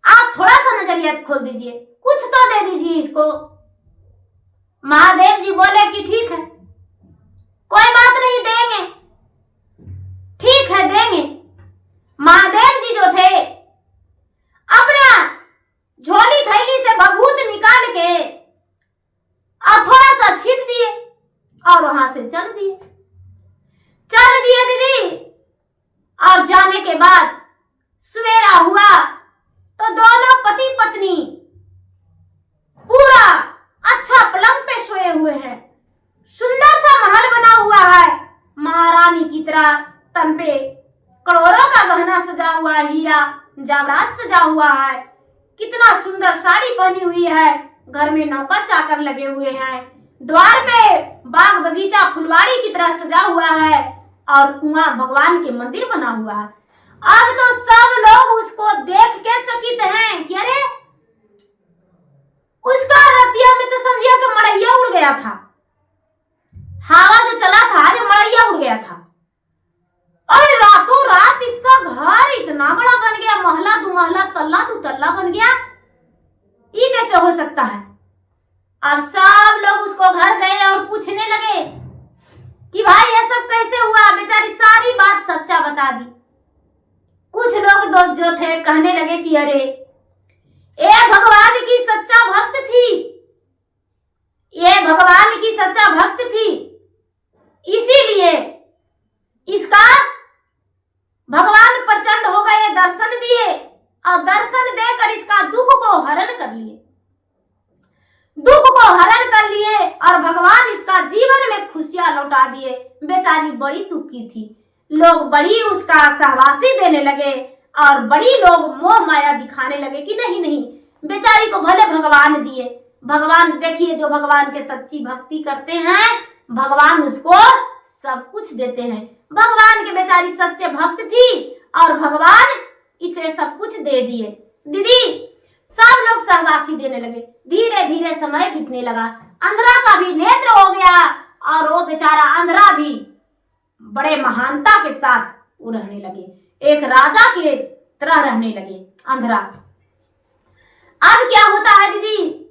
Speaker 1: आप थोड़ा सा नजरिया खोल दीजिए, कुछ तो दे दीजिए इसको। महादेव जी बोले कि ठीक है, कोई बात नहीं, देंगे, ठीक है देंगे। महादेव जी जो थे अपने झोली थैली से भभूत निकाल के और थोड़ा सा छीट दिए और वहां से चल दिए दीदी। और जाने के बाद सवेरा हुआ तो दोनों पति पत्नी पूरा अच्छा पलंग पे सोए हुए हैं। सुंदर सा महल बना हुआ है, महारानी की तरह। तन पे करोड़ों का गहना सजा हुआ है, हीरा जवाहरात सजा हुआ है। कितना सुंदर साड़ी पहनी हुई है। घर में नौकर चाकर लगे हुए हैं। द्वार पे बाग बगीचा फुलवाड़ी की तरह सजा हुआ है और कुआं भगवान के मंदिर बना हुआ है। अब तो सब लोग उसको देख के चकित हैं कि अरे, उसका रतिया में तो समझिए कि मड़ैया उड़ गया था। हवा जो चला था जो मड़ैया उड़ गया था। और रातों रात इसका घर इतना बड़ा बन गया, महला दुमहला तल्ला दु तल्ला बन गया। ये कैसे हो सकता है? अब सब लोग उसको घर गए और पूछने लगे कि भाई ये सब कैसे हुआ? बेचारी सारी बात सच्चा बता दी। कुछ लोग जो थे कहने लगे कि अरे, ये भगवान की सच्चा भक्त थी, ये भगवान की सच्चा भक्त थी, इसीलिए इसका भगवान प्रचंड हो गए, दर्शन दिए और दर्शन देकर इसका दुख को हरण कर लिए, दुख को हरण कर लिए और भगवान इसका जीवन में खुशियां लौटा दिए। बेचारी बड़ी दुखी थी, लोग बड़ी उसका सहवासी देने लगे और बड़ी लोग मोह माया दिखाने लगे कि नहीं नहीं, बेचारी को भले भगवान दिए। भगवान देखिए, जो भगवान के सच्ची भक्ति करते हैं भगवान उसको सब कुछ देते हैं। भगवान के बेचारी सच्चे भक्त थी और भगवान इसे सब कुछ दे दिए। दीदी, सब लोग सहवासी देने लगे। धीरे धीरे समय बीतने लगा। अंधरा का भी नेत्र हो गया और वो बेचारा अंधरा भी बड़े महानता के साथ वो रहने लगे, एक राजा के तरह रहने लगे अंधरा। अब क्या होता है दीदी,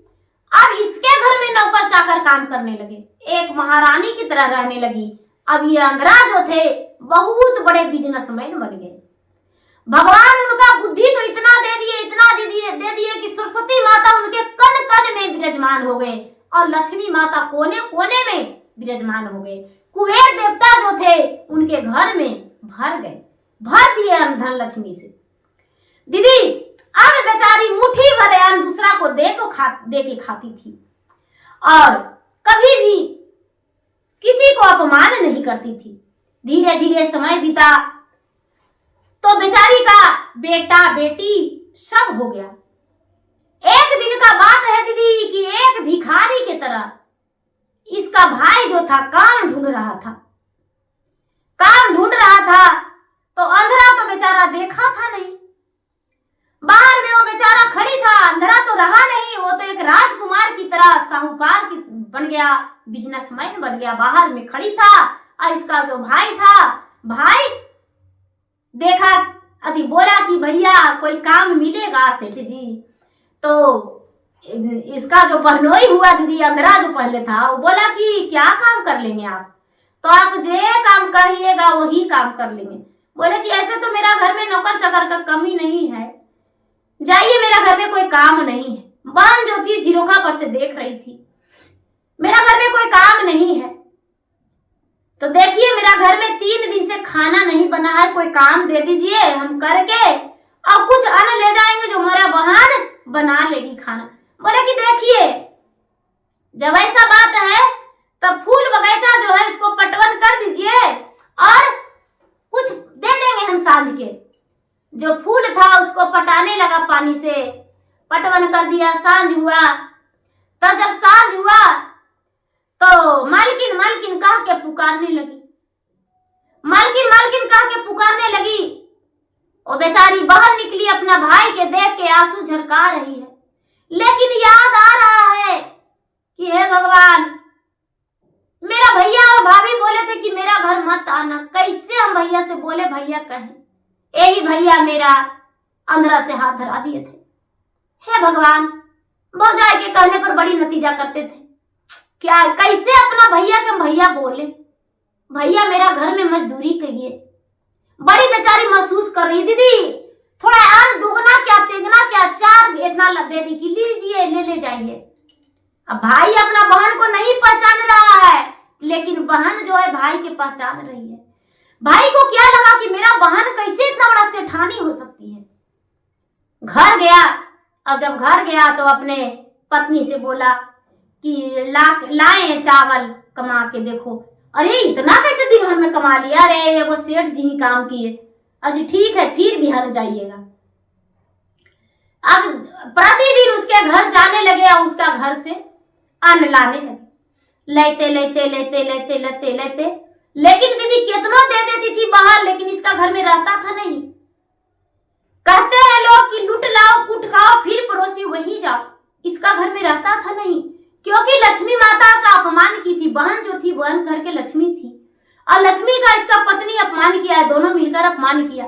Speaker 1: अब इसके घर में नौकर चाकर काम करने लगे, एक महारानी की तरह रहने लगी। अब ये अंधरा जो थे बहुत बड़े बिजनेसमैन बन गए। भगवान उनका बुद्धि तो इतना दे दिए, इतना दे दिए कि सरस्वती माता उनके कन कन में विराजमान हो गए और लक्ष्मी माता कोने कोने में विराजमान हो गए। कुबेर देवता जो थे उनके घर में भर गए, भर दिए धन लक्ष्मी से। दीदी, अब बेचारी मुट्ठी भर अन्न दूसरा को दे के खाती थी और कभी भी किसी को अपमान नहीं करती थी। धीरे धीरे समय बीता तो बेचारी का बेटा बेटी सब हो गया। एक दिन का बात है दीदी कि एक भिखारी की तरह इसका भाई जो था काम ढूंढ रहा था। तो अंधरा तो बेचारा देखा था नहीं, बाहर में वो बेचारा खड़ी था, अंधरा तो रहा नहीं। वो तो एक राजकुमार की तरह साहूकार की बन गया, बिजनेसमैन बन गया, बाहर में खड़ी था। और इसका जो भाई था, भाई देखा अभी बोला कि भैया कोई काम मिलेगा सेठ जी। तो इसका जो बहनोई हुआ दीदी, अंधरा जो पहले था, वो बोला कि क्या काम कर लेंगे आप? तो आप जो काम कहिएगा वही काम कर लेंगे। बोले कि ऐसे तो मेरा घर में नौकर चाकर का कमी नहीं है, जाइए, मेरा घर में कोई काम नहीं है। बहन जो थी झिरोखा पर से देख रही थी, मेरा घर में कोई काम नहीं है, तो देखिए मेरा घर में 3 दिन से खाना नहीं बना है, कोई काम दे दीजिए, हम करके और कुछ अन्न ले जाएंगे जो मेरा बहन बना लेगी खाना। बोले कि देखिए जब ऐसा बात है तो फूल बगीचा जो है इसको पटवन कर दीजिए और कुछ दे देंगे हम सांझ के। जो फूल था उसको पटाने लगा, पानी से पटवन कर दिया। सांझ हुआ तो जब सांझ हुआ तो मालकिन मालकिन कह के पुकारने लगी, मालकिन मालकिन कह के पुकारने लगी। वो बेचारी बाहर निकली, अपना भाई के देख के आंसू झरका रही है, लेकिन याद आ रहा है कि हे भगवान, मेरा भैया और भाभी बोले थे कि मेरा घर मत आना, कैसे हम भैया से बोले भैया कहें? यही भैया मेरा अंधरा से हाथ धरा दिए थे। हे भगवान, भौजाई के कहने पर बड़ी नतीजा करते थे, क्या कैसे अपना भैया के भैया बोले? भैया मेरा घर में मजदूरी करिए। बड़ी बेचारी महसूस कर रही, दीदी थोड़ा और दुगना क्या तिगना क्या 4 इतना दे दी कि लीजिए ले जाइए। अब भाई अपना बहन को नहीं पहचान रहा है, लेकिन बहन जो है भाई के पहचान रही है। भाई को क्या लगा कि मेरा बहन कैसे इतना बड़ा सेठानी हो सकती है। घर गया, और जब घर गया तो अपने पत्नी से बोला कि लाए चावल कमा के देखो। अरे इतना कैसे दिन भर में कमा लिया? अरे वो सेठ जी ही काम किए। अजी ठीक है, फिर बिहार जाइएगा। अब प्रतिदिन उसके घर जाने लगे और उसका घर से अन्न लाने लगे, लेते लेते लेते लेते लेते लेते, लेकिन दीदी कितना दे देती थी बाहर, लेकिन इसका घर में रहता था नहीं। कहते हैं लोग कि लूट लाओ कुट खाओ फिर पड़ोसी वही जाओ, इसका घर में रहता था नहीं, क्योंकि लक्ष्मी माता का अपमान की थी। बहन जो थी बहन घर के लक्ष्मी थी, और लक्ष्मी का इसका पत्नी अपमान किया है, दोनों मिलकर अपमान किया।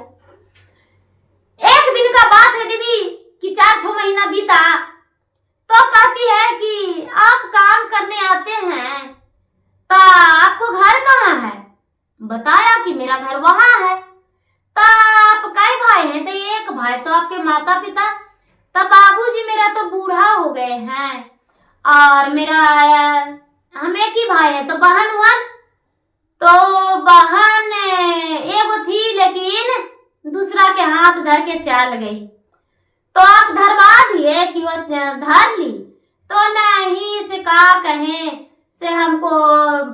Speaker 1: एक दिन का बात है दीदी कि 4-6 महीना बीता तो कहती है कि आप काम करने आते हैं तो आपको घर कहाँ है? बताया कि मेरा घर वहां है। तो आप कई भाई हैं? तो एक भाई। तो आपके माता पिता? तो बाबूजी मेरा तो बूढ़ा हो गए हैं, और मेरा हम एक ही भाई है। तो बहन हुआ? तो बहन एगो थी, लेकिन दूसरा के हाथ धर के चल गई। तो आप धरवा दिए कि वो धर ली? तो नहीं, से का कहें से हमको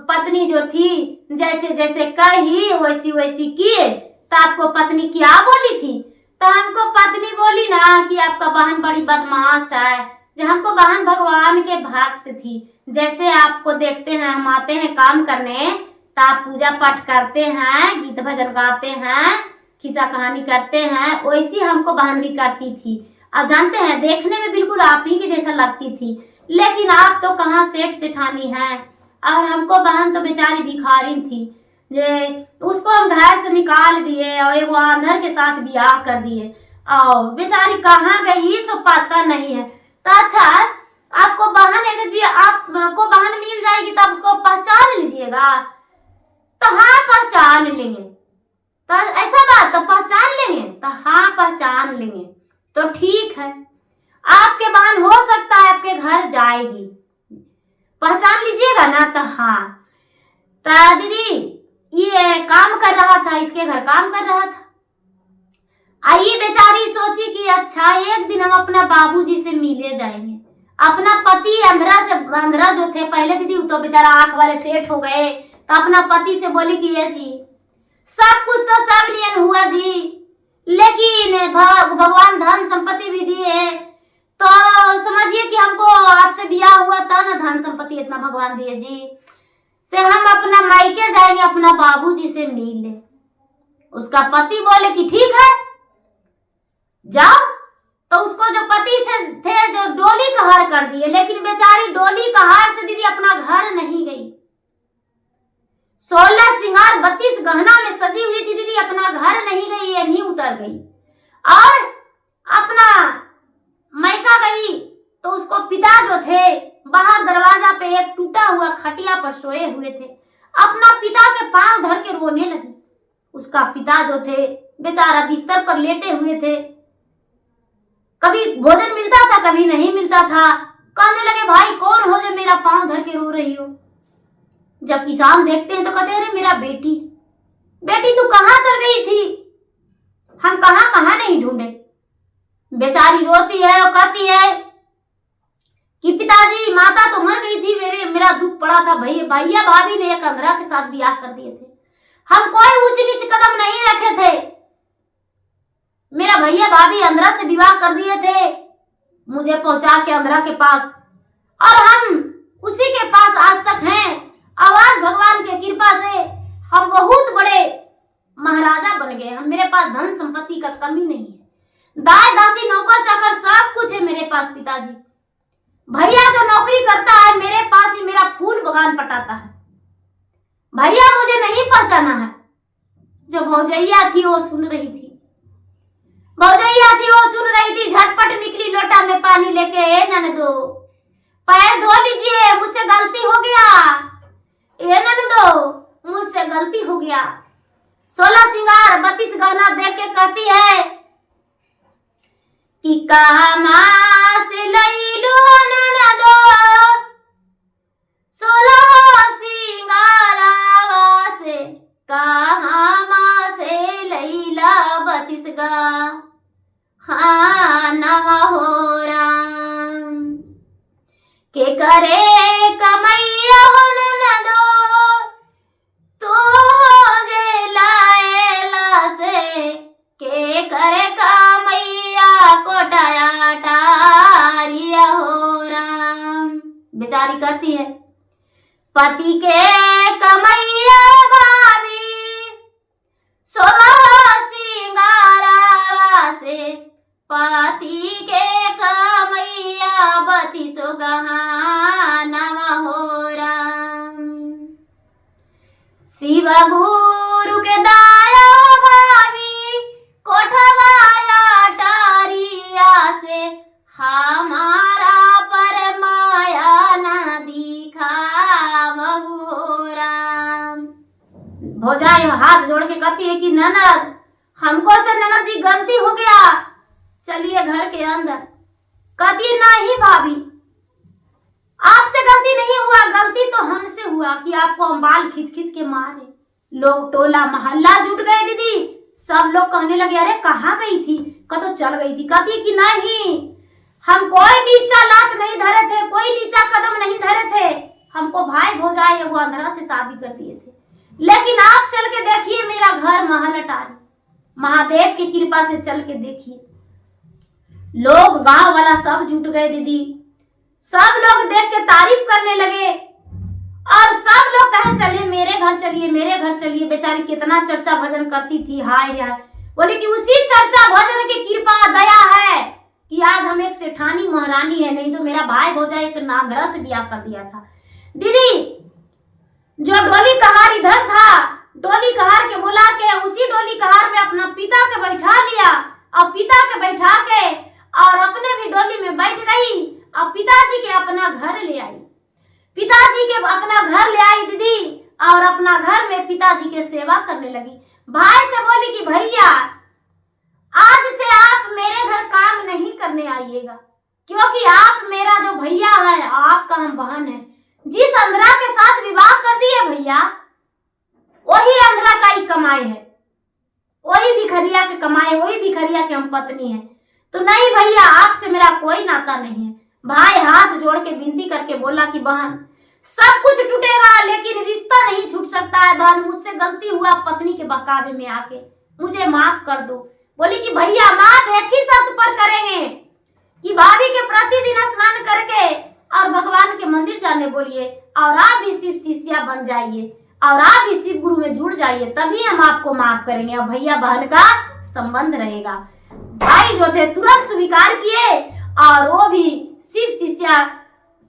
Speaker 1: पत्नी जो थी जैसे जैसे कही वैसी वैसी किए। तो आपको पत्नी क्या बोली थी? तो हमको पत्नी बोली ना कि आपका बहन बड़ी बदमाश है। जो हमको बहन भगवान के भक्त थी, जैसे आपको देखते हैं हम आते हैं काम करने तो आप पूजा पाठ करते हैं, गीत भजन गाते हैं, किस्सा कहानी करते हैं, वैसी हमको बहन भी करती थी। आप जानते हैं देखने में बिल्कुल आप ही की जैसा लगती थी, लेकिन आप तो कहाँ सेठ सेठानी हैं, और हमको बहन तो बेचारी भिखारी थी। जे उसको हम घर से निकाल दिए और एक आंधर के साथ ब्याह कर दिए, और बेचारी कहाँ गई सब पता नहीं है। तो अच्छा, आपको बहन है जी, आपको बहन मिल जाएगी तो आप उसको पहचान लीजिएगा? तो हाँ पहचान लेंगे। तो ऐसा बात, तो पहचान लेंगे? तो हाँ पहचान लेंगे। तो ठीक है, आपके बहन हो सकता है आपके घर जाएगी, पहचान लीजिएगा ना? तो हाँ। तो दीदी ये काम कर रहा था, इसके घर काम कर रहा था। आइए बेचारी सोची कि अच्छा एक दिन हम अपना बाबूजी से मिले जाएंगे। अपना पति अंधरा जो थे पहले दीदी, तो बेचारा आंख वाले सेठ हो गए, तो अपना पति से बोली कि ये जी सब कुछ तो सब नियन हुआ जी, लेकिन भगवान धन संपत्ति भी दिए, तो समझिए कि हमको आपसे ब्याह हुआ था ना, धन संपत्ति इतना भगवान दिए जी, से हम अपना मायके जाएंगे अपना बाबूजी से मिले। उसका पति बोले कि ठीक है जाओ। तो उसको जो पति से थे जो डोली कहार कर दिए, लेकिन बेचारी डोली कहार से दीदी अपना घर नहीं गई। 16 श्रृंगार 32 गहना में सजी हुई थी दीदी, अपना घर नहीं गई, ये नहीं उतर गई और अपना मायका गई। तो उसको पिता जो थे बाहर दरवाजा पे एक टूटा हुआ खटिया पर सोए हुए थे, अपना पिता के पांव धर के रोने लगी। उसका पिता जो थे बेचारा बिस्तर पर लेटे हुए थे, कभी भोजन मिलता था कभी नहीं मिलता था। कहने लगे भाई कौन हो जो मेरा पांव धर के रो रही हो। जब किसान देखते हैं तो कहते हैं मेरा बेटी, बेटी तू कहाँ चल गई थी, हम कहाँ कहाँ नहीं ढूंढे। बेचारी रोती है और कहती है कि पिताजी माता तो मर गई थी, मेरा दुख पड़ा था, भैया भाभी ने एक अंधरा के साथ ब्याह कर दिए थे, हम कोई ऊंच नीच कदम नहीं रखे थे, मेरा भैया भाभी अंधरा से विवाह कर दिए थे, मुझे पहुंचा के अंधरा के पास, और हम उसी के पास आज तक हैं। आवाज भगवान के कृपा से हम बहुत बड़े महाराजा बन गए, हम मेरे पास धन संपत्ति का कमी नहीं है, दाई दासी नौकर चाकर सब कुछ है मेरे पास पिताजी। भैया जो नौकरी करता है मेरे पास ही मेरा फूल बगान पटाता है, भैया मुझे नहीं पहचाना है। जो भौजैया थी वो सुन रही थी, झटपट निकली लोटा में पानी लेके, ननदो पैर धो लीजिए मुझसे गलती हो गया, ननदो मुझसे गलती हो गया। 16 श्रृंगार 32 गहना देख के कहती है कि कहाँ से लैलू ननदो 16 श्रृंगारवा से, कहाँ से लैला 32 नवा हो राम के करे कमैया हो ननदो, तो जे लाएला से के करे कमैया कोटाया टारिया हो राम। बेचारी कहती है पति के कमैया भाभी 16 श्रृंगारवा से, पति के कमैया 32 गहना हो राम। शिव गुरु के दाया भाभी कोठवाया टारिया से, हमारा पर माया न दिखा बहु राम। भौजाई हाथ जोड़ के कहती है कि ननद हमको से ननद जी गलती हो गया, चलिए घर के अंदर। कहती है नहीं भाभी आपसे गलती नहीं हुआ, गलती तो हमसे हुआ कि आपको हम बाल खींच खींच के मारे। लोग टोला मोहल्ला जुट गए दीदी, सब लोग कहने लगे अरे कहाँ गई थी, तो चल गई थी। कहती कि नहीं हम कोई नीचा लात नहीं धरे थे, कोई नीचा कदम नहीं धरे थे, हमको भाई भौजाई वो अंधरा से शादी कर दिए थे, लेकिन आप चल के देखिए मेरा घर महल अटारी, महादेव की कृपा से चल के देखिए। लोग गांव वाला सब जुट गए दीदी, सब लोग देख के तारीफ करने लगे और सब लोग कहे चलिए मेरे घर चलिए, मेरे घर चलिए। बेचारी कितना चर्चा भजन करती थी, हाय रे हाय। बोले कि उसी चर्चा भजन की कृपा दया है कि आज हम एक सेठानी महारानी है, नहीं तो मेरा भाई भौजाई एक नांदरा से ब्याह कर दिया था। दीदी जो डोली कहार इधर था, डोली कहार के बुला के उसी डोली कहार में अपना पिता के बैठा लिया और पिता के बैठा के और अपने भी डोली में बैठ गई और पिताजी के अपना घर ले आई, पिताजी के अपना घर ले आई दीदी, और अपना घर में पिताजी के सेवा करने लगी। भाई से बोली कि भैया आज से आप मेरे घर काम नहीं करने आइएगा, क्योंकि आप मेरा जो भैया है आपका हम बहन है। जिस अंधरा के साथ विवाह कर दिए भैया वही अंधरा का ही कमाई है, वही भिखरिया में कमाए वही भिखरिया के हम पत्नी है। तो नहीं भैया, आपसे मेरा कोई नाता नहीं है। भाई हाथ जोड़ के विनती करके बोला कि बहन सब कुछ टूटेगा लेकिन रिश्ता नहीं छूट सकता है। बहन मुझसे गलती हुआ पत्नी के बहकावे में आके, मुझे माफ कर दो। बोली कि भैया माफ एक ही शर्त पर करेंगे कि भाभी के प्रतिदिन स्नान करके और भगवान के मंदिर जाने बोलिए और आप भी शिव शिष्या बन जाइए और आप भी शिव गुरु में जुड़ जाइए, तभी हम आपको माफ करेंगे और भैया बहन का संबंध रहेगा। भाई जो थे तुरंत स्वीकार किए और वो भी शिव शिष्या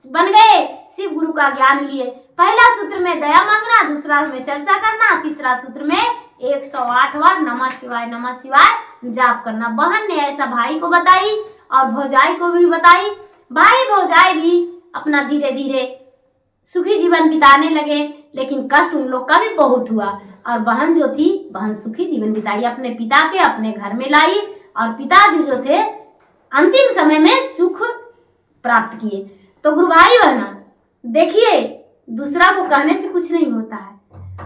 Speaker 1: बन गए, शिव गुरु का ज्ञान लिए। पहला सूत्र में दया मांगना, दूसरा में चर्चा करना, तीसरा सूत्र में 108 बार नमः शिवाय जाप करना। बहन ने ऐसा भाई को बताई और भौजाई को भी बताई। भाई भौजाई भी अपना धीरे धीरे सुखी जीवन बिताने लगे, लेकिन कष्ट उन लोग का भी बहुत हुआ। और बहन जो थी, बहन सुखी जीवन बिताई, अपने पिता के अपने घर में लाई और पिताजी जो थे अंतिम समय में सुख प्राप्त किए। तो गुरु भाई बहना देखिए, दूसरा को कहने से कुछ नहीं होता है।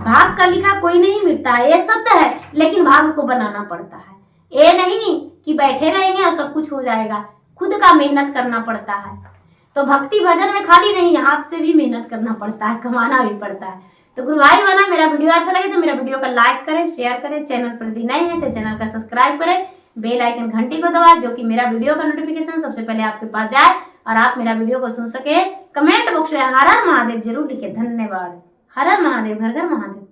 Speaker 1: भाग का लिखा कोई नहीं मिटता है, ये सत्य है, लेकिन भाग को बनाना पड़ता है। ये नहीं कि बैठे रहेंगे और सब कुछ हो जाएगा, खुद का मेहनत करना पड़ता है। तो भक्ति भजन में खाली नहीं, हाथ से भी मेहनत करना पड़ता है, कमाना भी पड़ता है। तो गुरु भाई बहना मेरा वीडियो अच्छा लगे तो मेरा वीडियो को लाइक करें, शेयर करें, चैनल पर यदि नए हैं तो चैनल का सब्सक्राइब करें, बेल आइकन घंटी को दबाएं, जो कि मेरा वीडियो का नोटिफिकेशन सबसे पहले आपके पास जाए और आप मेरा वीडियो को सुन सके। कमेंट बॉक्स में हर हर महादेव जरूर लिखे। धन्यवाद। हर हर महादेव, घर घर महादेव।